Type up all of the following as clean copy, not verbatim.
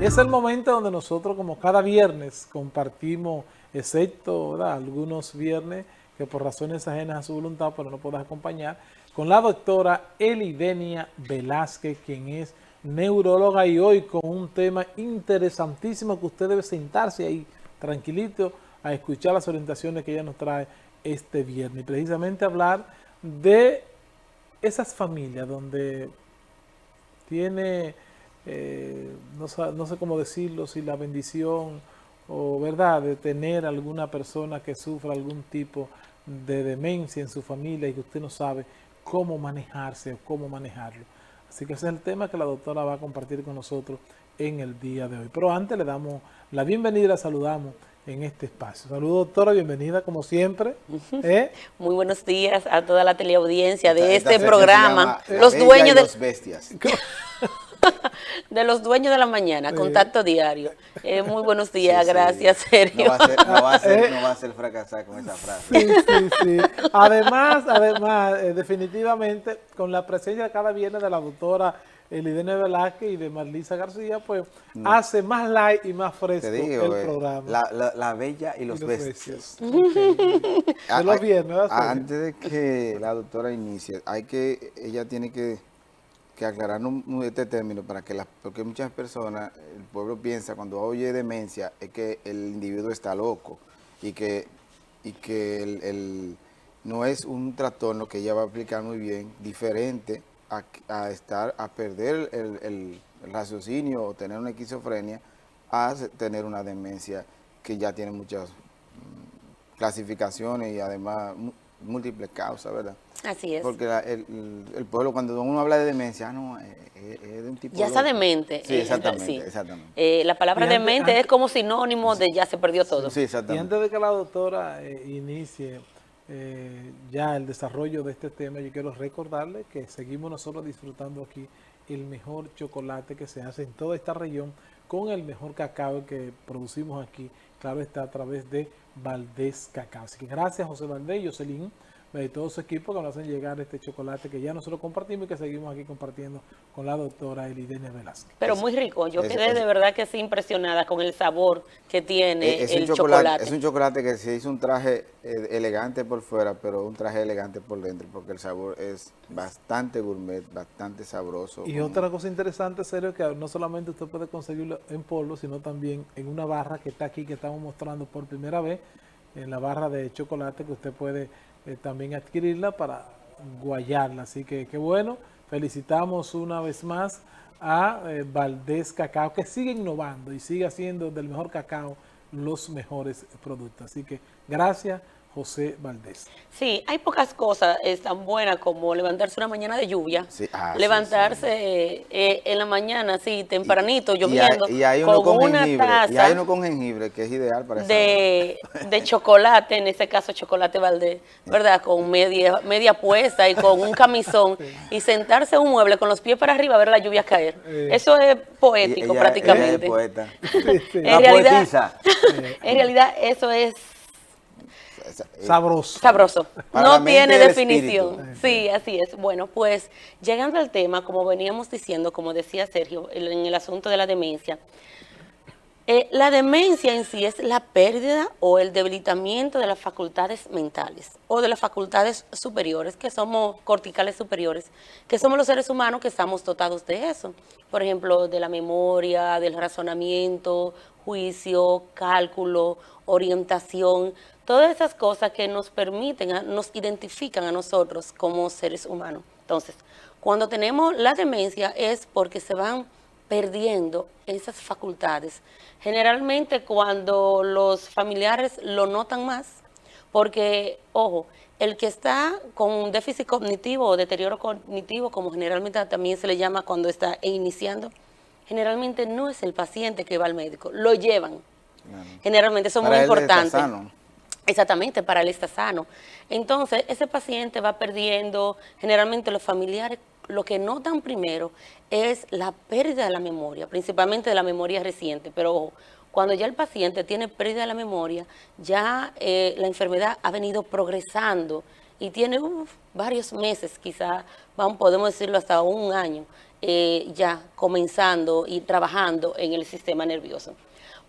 Es el momento donde nosotros, como cada viernes, compartimos, excepto ¿verdad? Algunos viernes que por razones ajenas a su voluntad, pero no puedes acompañar, con la doctora Elidenia Velázquez, quien es neuróloga, y hoy con un tema interesantísimo que usted debe sentarse ahí tranquilito a escuchar las orientaciones que ella nos trae este viernes. Y precisamente hablar de esas familias donde tiene, no sé cómo decirlo, si la bendición o verdad de tener alguna persona que sufra algún tipo de demencia en su familia y que usted no sabe cómo manejarse o cómo manejarlo. Así que ese es el tema que la doctora va a compartir con nosotros en el día de hoy. Pero antes le damos la bienvenida y la saludamos en este espacio. Saludos, doctora, bienvenida como siempre. Muy buenos días a toda la teleaudiencia de Esta este sección programa. se llama Los La Bella dueños y los Bestias. de los dueños de la mañana, contacto diario. Muy buenos días, Sí, sí. gracias, Sergio. No va a ser fracasar con esa frase. Sí. Además, definitivamente, con la presencia de cada viernes de la doctora Elidenia Velázquez y de Marlisa García, pues hace más light y más fresco Te digo, el programa. la Bella y los Bestias. Okay. De los viernes, ¿verdad, Sergio? Antes de que la doctora inicie, ella tiene que aclarar este término porque muchas personas, el pueblo piensa cuando oye demencia es que el individuo está loco y que no es un trastorno que ella va a aplicar muy bien, diferente a perder el raciocinio o tener una esquizofrenia, a tener una demencia que ya tiene muchas clasificaciones y además múltiples causas, ¿verdad? Así es. Porque el pueblo, cuando uno habla de demencia, es de un tipo Ya está loco. demente. Sí, exactamente, Sí. exactamente. La palabra Y antes- demente antes- es como sinónimo de ya se perdió todo. Sí, Y exactamente. antes de que la doctora inicie ya el desarrollo de este tema, yo quiero recordarle que seguimos nosotros disfrutando aquí el mejor chocolate que se hace en toda esta región con el mejor cacao que producimos aquí, claro está, a través de Valdés Cacao. Así que gracias José Valdés y Jocelyn y todo su equipo que nos hacen llegar este chocolate que ya nosotros compartimos y que seguimos aquí compartiendo con la doctora Elidenia Velázquez. Pero muy rico. Yo es- quedé es- de verdad que sí impresionada con el sabor que tiene Es el chocolate. un chocolate que se hizo un traje elegante por fuera, pero un traje elegante por dentro, porque el sabor es bastante gourmet, bastante sabroso. Y otra cosa interesante, Sergio, que no solamente usted puede conseguirlo en polvo, sino también en una barra que está aquí, que estamos mostrando por primera vez, en la barra de chocolate, que usted puede también adquirirla para guayarla. Así que qué bueno, felicitamos una vez más a Valdés Cacao, que sigue innovando y sigue haciendo del mejor cacao los mejores productos. Así que gracias, José Valdés. Sí, hay pocas cosas tan buenas como levantarse una mañana de lluvia, Sí, sí. levantarse en la mañana así tempranito, Y lloviendo, hay uno con una jengibre, y hay taza uno con jengibre que es ideal para esa hora. de chocolate, en este caso chocolate Valdés, ¿verdad? Con media puesta y con un camisón y sentarse en un mueble con los pies para arriba a ver la lluvia caer. Eso es poético Ella prácticamente. es poeta. Sí. La En realidad, poetisa. en realidad eso es Sabroso. sabroso. Para No la mente tiene y el definición. espíritu. Sí, así es. Bueno, pues llegando al tema, como veníamos diciendo, como decía Sergio, en el asunto de la demencia, la demencia en sí es la pérdida o el debilitamiento de las facultades mentales o de las facultades superiores, que somos corticales superiores, que somos los seres humanos que estamos dotados de eso. Por ejemplo, de la memoria, del razonamiento, juicio, cálculo, orientación, todas esas cosas que nos permiten, nos identifican a nosotros como seres humanos. Entonces, cuando tenemos la demencia es porque se van perdiendo esas facultades. Generalmente cuando los familiares lo notan más, porque, ojo, el que está con un déficit cognitivo o deterioro cognitivo, como generalmente también se le llama cuando está iniciando, generalmente no es el paciente que va al médico, lo llevan. Generalmente eso es muy Para él está importante. sano. Exactamente, para él está sano. Entonces, ese paciente va perdiendo, generalmente los familiares lo que notan primero es la pérdida de la memoria, principalmente de la memoria reciente. Pero ojo, cuando ya el paciente tiene pérdida de la memoria, ya la enfermedad ha venido progresando y tiene varios meses, quizá podemos decirlo hasta un año, ya comenzando y trabajando en el sistema nervioso.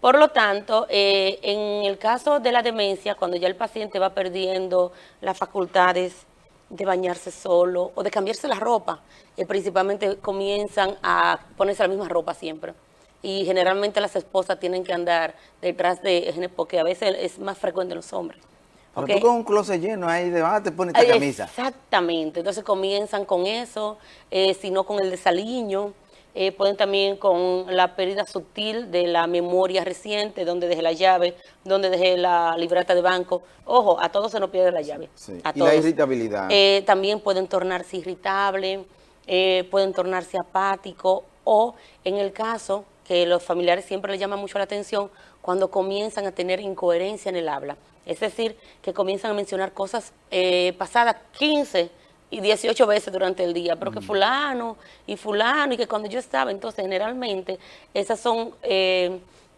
Por lo tanto, en el caso de la demencia, cuando ya el paciente va perdiendo las facultades de bañarse solo o de cambiarse la ropa, principalmente comienzan a ponerse la misma ropa siempre. Y generalmente las esposas tienen que andar detrás de, porque a veces es más frecuente en los hombres. Pero ¿Okay? tú con un closet lleno ahí de te pones esta camisa. Exactamente, entonces comienzan con eso, sino con el desaliño, pueden también con la pérdida sutil de la memoria reciente, donde dejé la llave, donde dejé la libreta de banco. Ojo, a todos se nos pierde la llave. Sí. A Y todos. la irritabilidad. También pueden tornarse irritables, pueden tornarse apáticos, o en el caso que los familiares siempre les llama mucho la atención, cuando comienzan a tener incoherencia en el habla. Es decir, que comienzan a mencionar cosas pasadas 15 y 18 veces durante el día, pero que fulano, y que cuando yo estaba, entonces generalmente esas son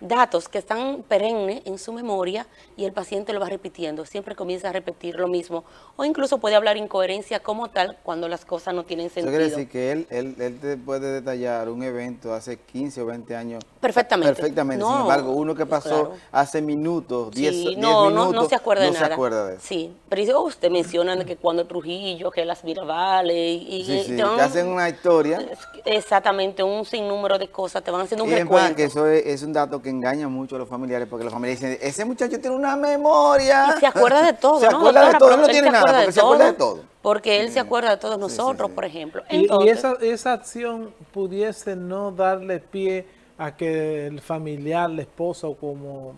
datos que están perennes en su memoria y el paciente lo va repitiendo, siempre comienza a repetir lo mismo, o incluso puede hablar incoherencia como tal cuando las cosas no tienen Eso sentido. quiere decir que él te puede detallar un evento hace 15 o 20 años. Perfectamente. Perfectamente. No, Sin embargo, uno que pasó claro. hace minutos, 10 Sí, 10 no, minutos, no se acuerda de no nada. se acuerda de eso. Sí, pero dice, usted mencionan que cuando Trujillo, que las Mirabales, y Sí, te van- te hacen una historia. exactamente, un sinnúmero de cosas, te van haciendo un Y es recuento. más, que eso es un dato que engaña mucho a los familiares, porque los familiares dicen, ese muchacho tiene una memoria. Y se acuerda de todo, Se ¿no, acuerda doctora? de todo, Pero él no él tiene se nada, acuerda porque de se acuerda de todo. todo. Porque él se acuerda de todos Sí, sí, nosotros, sí. por ejemplo. Y Entonces, esa acción pudiese no darle pie a que el familiar, la esposa o como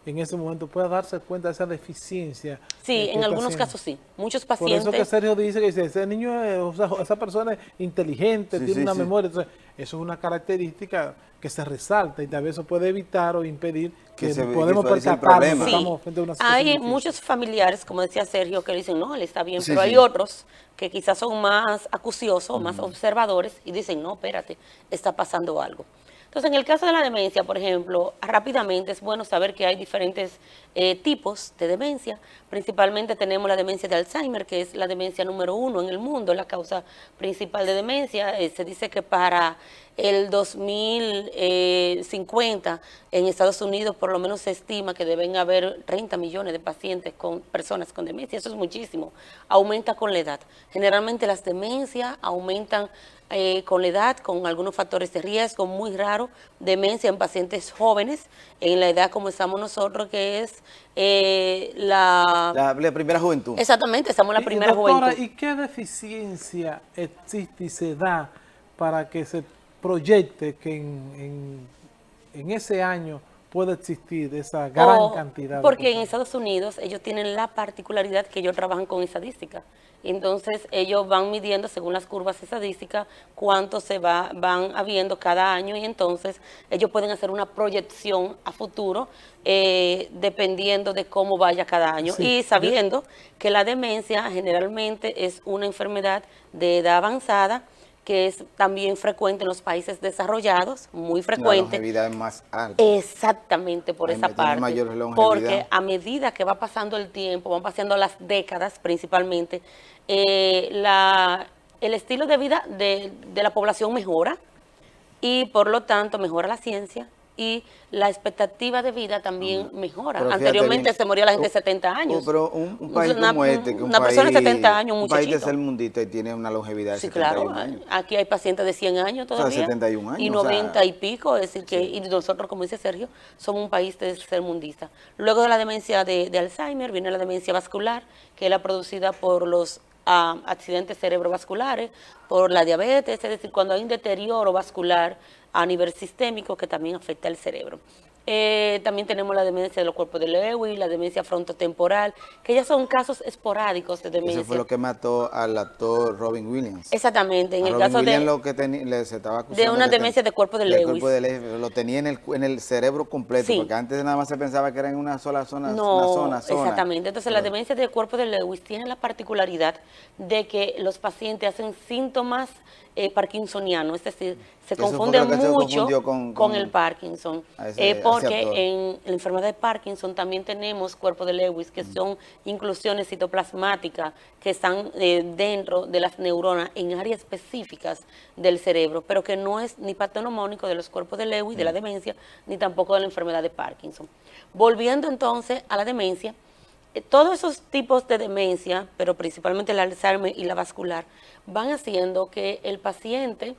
en ese momento pueda darse cuenta de esa deficiencia. sí, que en está algunos haciendo. casos sí. Muchos Por eso que pacientes, Sergio dice que dice, ese niño, o sea, esa persona es inteligente, Sí, tiene sí, una sí. memoria. Entonces, eso es una característica que se resalta y tal vez eso puede evitar o impedir Que que se podemos visualice el percatarnos problema. que sí, estamos frente a una situación hay difícil. muchos familiares, como decía Sergio, que le dicen, no, él está bien, Sí, pero hay sí. otros que quizás son más acuciosos, más observadores y dicen, no, espérate, está pasando algo. Entonces, en el caso de la demencia, por ejemplo, rápidamente es bueno saber que hay diferentes tipos de demencia. Principalmente tenemos la demencia de Alzheimer, que es la demencia número 1 en el mundo, la causa principal de demencia. Se dice que para el 2050 en Estados Unidos por lo menos se estima que deben haber 30 millones de pacientes con personas con demencia. Eso es muchísimo. Aumenta con la edad. Generalmente las demencias aumentan con la edad, con algunos factores de riesgo, muy raro, demencia en pacientes jóvenes, en la edad como estamos nosotros, que es La primera juventud. Exactamente, estamos en la primera doctora, juventud. ¿y qué deficiencia existe y se da para que se proyecte que en ese año pueda existir esa gran cantidad de Porque en personas? Estados Unidos ellos tienen la particularidad que ellos trabajan con estadística. Entonces ellos van midiendo según las curvas estadísticas cuánto van habiendo cada año y entonces ellos pueden hacer una proyección a futuro dependiendo de cómo vaya cada año Sí, y sabiendo que la demencia generalmente es una enfermedad de edad avanzada que es también frecuente en los países desarrollados, muy La frecuente. longevidad es más alta. Exactamente por Ahí esa me tiene parte. mayor longevidad. Porque a medida que va pasando el tiempo, van pasando las décadas principalmente, el estilo de vida de la población mejora y por lo tanto mejora la ciencia y la expectativa de vida también mejora. Pero fíjate Anteriormente bien, se moría la gente de 70 años. Pero un país como este, que una persona de 70 años, un un país muchachito. tercermundista y tiene una longevidad de Sí, 71 claro. años. Aquí hay pacientes de 100 años sea, todavía. 71 años, Y o sea, 90 y pico. Es decir, que y nosotros, como dice Sergio, somos un país tercermundista. Luego de la demencia de Alzheimer viene la demencia vascular, que es la producida por los accidentes cerebrovasculares, por la diabetes, es decir, cuando hay un deterioro vascular a nivel sistémico que también afecta al cerebro. También tenemos la demencia de los cuerpos de Lewy, la demencia frontotemporal, que ya son casos esporádicos de demencia. Eso fue lo que mató al actor Robin Williams. Exactamente, en A el Robin caso Williams de, lo que se estaba acusando de una que demencia de cuerpo de del Lewis. cuerpo de Lewis, lo tenía en el cerebro completo, Sí. porque antes nada más se pensaba que era en una sola zona, No, una zona. exactamente. Entonces, la demencia del cuerpo de Lewis tiene la particularidad de que los pacientes hacen síntomas parkinsoniano, es decir, se Eso fue confunde lo que se mucho confundió con el Parkinson, a ese porque actor. en la enfermedad de Parkinson también tenemos cuerpo de Lewis, que son inclusiones citoplasmáticas que están dentro de las neuronas en áreas específicas del cerebro, pero que no es ni patognomónico de los cuerpos de Lewis, de la demencia, ni tampoco de la enfermedad de Parkinson. Volviendo entonces a la demencia, todos esos tipos de demencia, pero principalmente el Alzheimer y la vascular, van haciendo que el paciente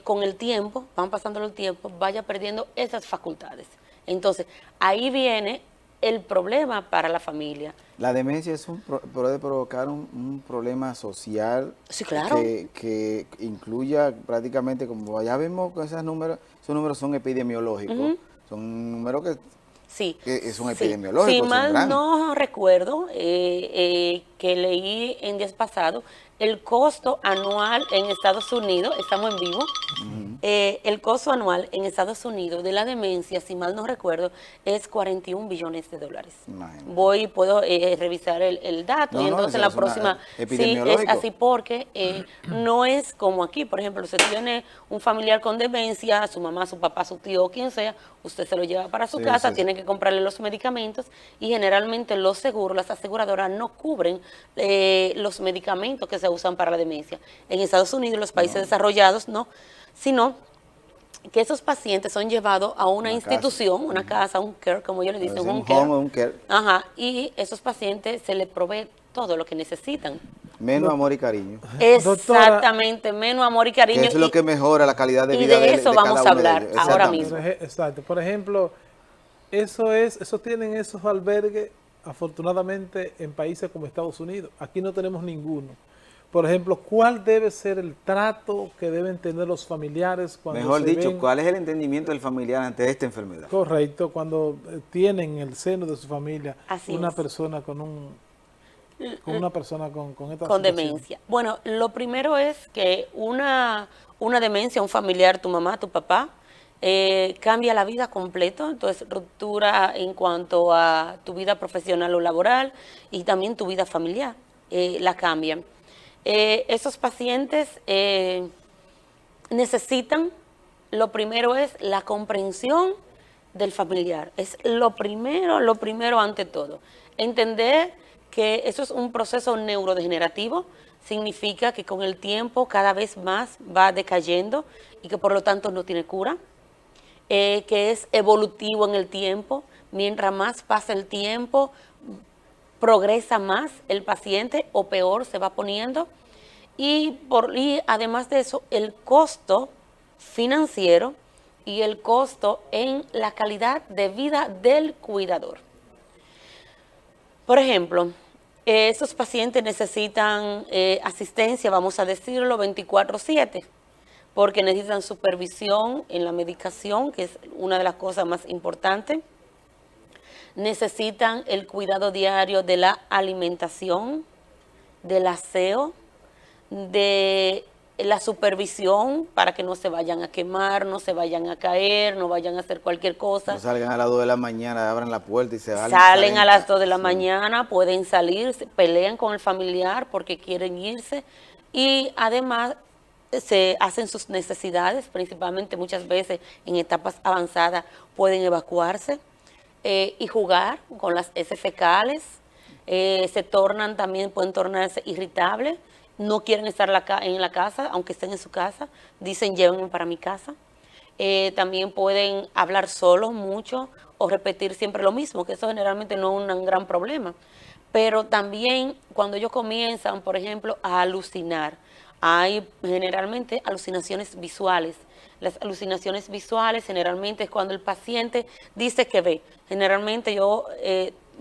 con el tiempo, van pasando el tiempo, vaya perdiendo esas facultades. Entonces, ahí viene el problema para la familia. La demencia puede provocar un problema social Sí, claro. que incluya prácticamente, como ya vemos con esos números son epidemiológicos, son números Sí, que son sí. epidemiológicos. Si son mal grandes. no recuerdo, que leí en días pasados, el costo anual en Estados Unidos, estamos en vivo, el costo anual en Estados Unidos de la demencia, si mal no recuerdo, es 41 billones de dólares. Imagínate. Puedo revisar el dato No, y no, entonces eso la es próxima, sí, es epidemiológico. así porque no es como aquí, por ejemplo, usted tiene un familiar con demencia, su mamá, su papá, su tío, quien sea, usted se lo lleva para su Sí, casa, sí, tiene que comprarle los medicamentos y generalmente los seguros, las aseguradoras no cubren los medicamentos que se usan para la demencia. En Estados Unidos, los países desarrollados, no, sino que esos pacientes son llevados a una institución, una casa, un care, como yo le dicen, Un un home care. o un care. Ajá, y esos pacientes se les provee todo lo que necesitan. Menos amor y cariño. Doctora, Exactamente, menos amor y cariño. Que es lo que mejora la calidad de y vida de eso de vamos cada a uno de hablar ellos. ahora Exactamente. mismo. Exacto. Por ejemplo, eso tienen esos albergues, afortunadamente, en países como Estados Unidos. Aquí no tenemos ninguno. Por ejemplo, ¿cuál debe ser el trato que deben tener los familiares cuando Mejor se dicho, ven? ¿cuál es el entendimiento del familiar ante esta enfermedad? Correcto, cuando tienen en el seno de su familia Así una es. persona con una persona con esta Con situación. demencia. Bueno, lo primero es que una demencia, un familiar, tu mamá, tu papá, cambia la vida completo, entonces ruptura en cuanto a tu vida profesional o laboral y también tu vida familiar, la cambian. Esos pacientes necesitan, lo primero es la comprensión del familiar, es lo primero ante todo. Entender que eso es un proceso neurodegenerativo, significa que con el tiempo cada vez más va decayendo y que por lo tanto no tiene cura, que es evolutivo en el tiempo, mientras más pasa el tiempo, progresa más el paciente o peor se va poniendo. Y además de eso, el costo financiero y el costo en la calidad de vida del cuidador. Por ejemplo, esos pacientes necesitan asistencia, vamos a decirlo, 24/7, porque necesitan supervisión en la medicación, que es una de las cosas más importantes. Necesitan el cuidado diario de la alimentación, del aseo, de la supervisión para que no se vayan a quemar, no se vayan a caer, no vayan a hacer cualquier cosa. No salgan a las 2 de la mañana, abran la puerta y se van. Salen a las 2 de la mañana, pueden salir, pelean con el familiar porque quieren irse y además se hacen sus necesidades, principalmente muchas veces en etapas avanzadas pueden evacuarse y jugar con las heces fecales, pueden tornarse irritables, no quieren estar en la casa, aunque estén en su casa, dicen llévenme para mi casa. También pueden hablar solos mucho o repetir siempre lo mismo, que eso generalmente no es un gran problema. Pero también cuando ellos comienzan, por ejemplo, a alucinar, hay generalmente alucinaciones visuales. Las alucinaciones visuales generalmente es cuando el paciente dice que ve. Generalmente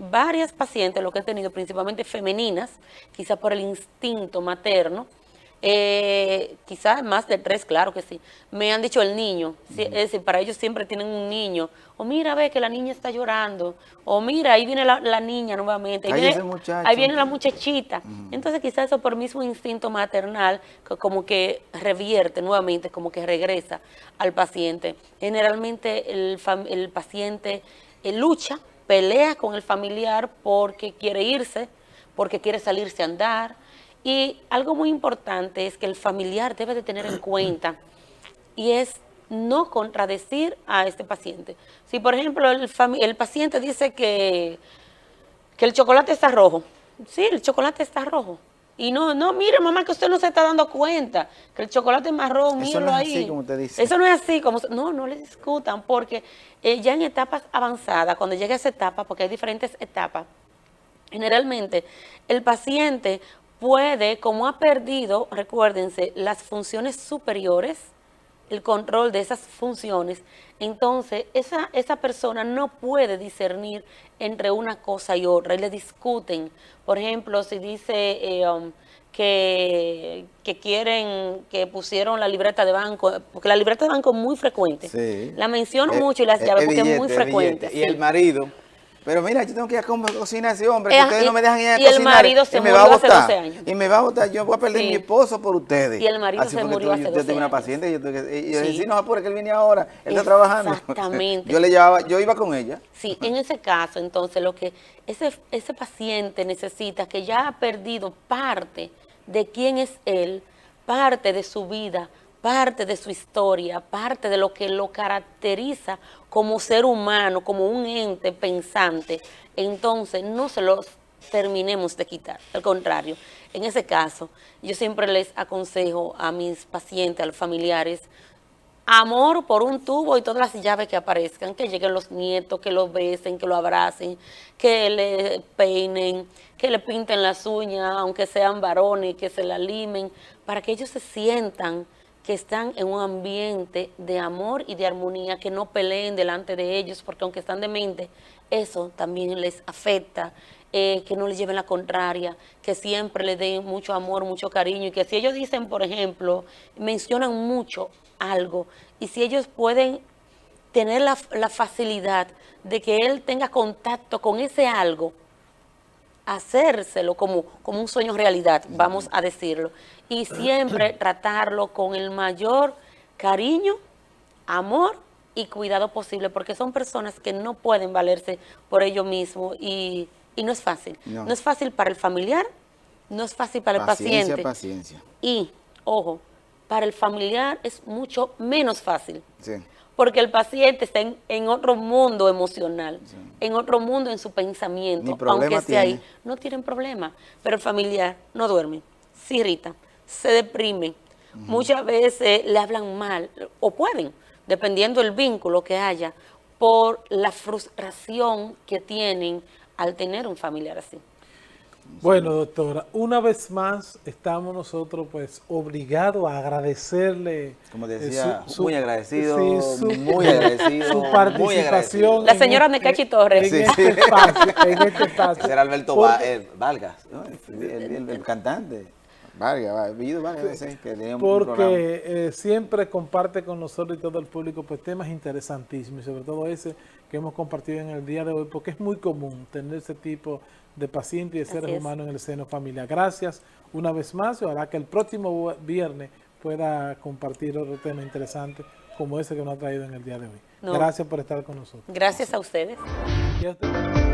varias pacientes, lo que he tenido principalmente femeninas, quizá por el instinto materno, quizás más de 3, claro que sí, me han dicho el niño, es decir, para ellos siempre tienen un niño, o mira, ve que la niña está llorando, o mira, ahí viene la niña nuevamente, ahí viene la muchachita. Entonces quizás eso por mismo instinto maternal, como que revierte nuevamente, como que regresa al paciente. Generalmente el paciente lucha, pelea con el familiar porque quiere irse, porque quiere salirse a andar, Y algo muy importante es que el familiar debe de tener en cuenta y es no contradecir a este paciente. Si, por ejemplo, el paciente dice que el chocolate está rojo, sí, el chocolate está rojo. Y no, mire, mamá, que usted no se está dando cuenta que el chocolate es marrón, Eso míralo no es ahí. así como usted dice. Eso no es así, no le discutan, porque ya en etapas avanzadas, cuando llega esa etapa, porque hay diferentes etapas, generalmente el paciente puede, como ha perdido, recuérdense, las funciones superiores, el control de esas funciones, entonces esa persona no puede discernir entre una cosa y otra y le discuten. Por ejemplo, si dice que quieren, que pusieron la libreta de banco, porque la libreta de banco es muy frecuente. Sí. La menciono mucho y las llaves porque es muy frecuente. Y el sí. marido, pero mira, yo tengo que ir a cocinar a ese hombre, que ustedes no me dejan ir a y el cocinar. marido se y me murió va a hace botar. 12 años. Y me va a votar, yo voy a perder Sí. mi esposo por ustedes. Y el marido se fue que murió hace 12 yo tengo una años. paciente, y yo Sí. decía, no, apure, que él viene ahora, él está trabajando. Exactamente. Yo iba con ella. Sí, en ese caso, entonces, lo que ese paciente necesita, que ya ha perdido parte de quién es él, parte de su vida, parte de su historia, parte de lo que lo caracteriza como ser humano, como un ente pensante, entonces no se los terminemos de quitar. Al contrario, en ese caso, yo siempre les aconsejo a mis pacientes, a los familiares, amor por un tubo y todas las llaves que aparezcan, que lleguen los nietos, que lo besen, que lo abracen, que le peinen, que le pinten las uñas, aunque sean varones, que se la limen, para que ellos se sientan que están en un ambiente de amor y de armonía, que no peleen delante de ellos, porque aunque están dementes, eso también les afecta, que no les lleven la contraria, que siempre les den mucho amor, mucho cariño, y que si ellos dicen, por ejemplo, mencionan mucho algo, y si ellos pueden tener la facilidad de que él tenga contacto con ese algo, hacérselo como un sueño realidad, vamos a decirlo, y siempre tratarlo con el mayor cariño, amor y cuidado posible, porque son personas que no pueden valerse por ellos mismos y no es fácil. No. No es fácil para el familiar, no es fácil para el paciente. Paciencia. Y, ojo, para el familiar es mucho menos fácil. Sí. Porque el paciente está en otro mundo emocional, Sí. en otro mundo en su pensamiento, Ni problema aunque esté tiene. ahí. No tienen problema, pero el familiar no duerme, se irrita, se deprime. Muchas veces le hablan mal, o pueden, dependiendo del vínculo que haya, por la frustración que tienen al tener un familiar así. Bueno, doctora, una vez más estamos nosotros pues obligados a agradecerle, Como decía, muy sí, agradecido, su muy agradecido, su muy participación. La en señora este- Necachi Torres. En Sí, este sí. espacio, en este espacio. Ese era Alberto Porque- Vargas, ¿no? El cantante. Vargas, vivido varias veces que tenía un programa. Porque siempre comparte con nosotros y todo el público pues temas interesantísimos, y sobre todo ese que hemos compartido en el día de hoy, porque es muy común tener ese tipo de pacientes y de seres Así es. humanos en el seno familiar. Gracias una vez más, y ojalá que el próximo viernes pueda compartir otro tema interesante como ese que nos ha traído en el día de hoy. No. Gracias por estar con nosotros. Gracias a ustedes. Y a usted.